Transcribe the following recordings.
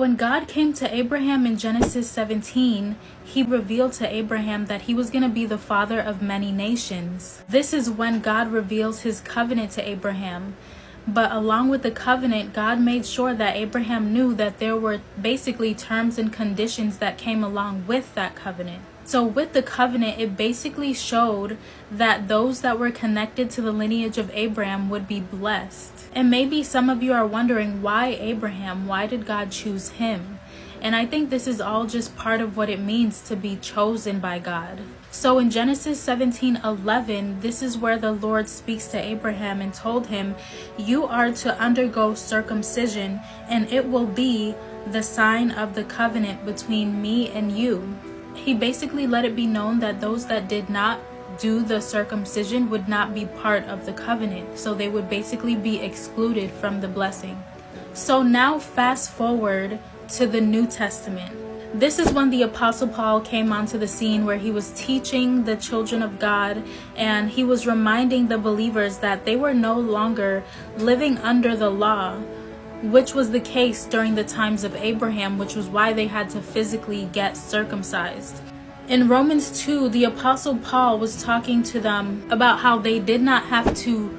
When God came to Abraham in Genesis 17, he revealed to Abraham that he was going to be the father of many nations. This is when God reveals his covenant to Abraham. But along with the covenant, God made sure that Abraham knew that there were basically terms and conditions that came along with that covenant. So with the covenant, it basically showed that those that were connected to the lineage of Abraham would be blessed. And maybe some of you are wondering, why Abraham? Why did God choose him? And I think this is all just part of what it means to be chosen by God. So in Genesis 17:11, this is where the Lord speaks to Abraham and told him, "You are to undergo circumcision, and it will be the sign of the covenant between me and you." He basically let it be known that those that did not do the circumcision would not be part of the covenant. So they would basically be excluded from the blessing. So now fast forward to the New Testament. This is when the Apostle Paul came onto the scene, where he was teaching the children of God, and he was reminding the believers that they were no longer living under the law, which was the case during the times of Abraham, which was why they had to physically get circumcised. In Romans 2, the Apostle Paul was talking to them about how they did not have to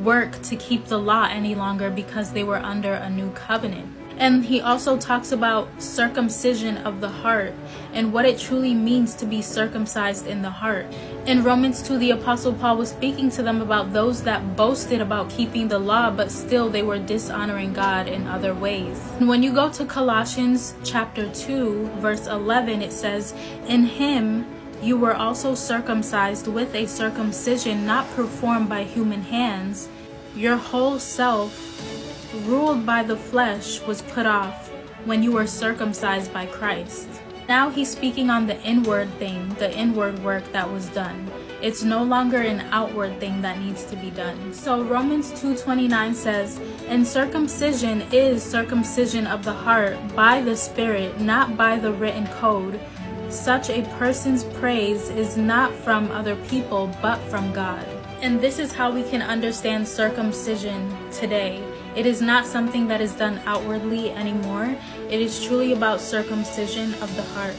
work to keep the law any longer because they were under a new covenant. And he also talks about circumcision of the heart and what it truly means to be circumcised in the heart. In Romans 2, the Apostle Paul was speaking to them about those that boasted about keeping the law, but still they were dishonoring God in other ways. And when you go to Colossians chapter 2, verse 11, it says, "In him you were also circumcised with a circumcision not performed by human hands. Your whole self, ruled by the flesh, was put off when you were circumcised by Christ." Now he's speaking on the inward thing, the inward work that was done. It's no longer an outward thing that needs to be done. So Romans 2:29 says, "And circumcision is circumcision of the heart by the Spirit, not by the written code. Such a person's praise is not from other people, but from God." And this is how we can understand circumcision today. It is not something that is done outwardly anymore. It is truly about circumcision of the heart.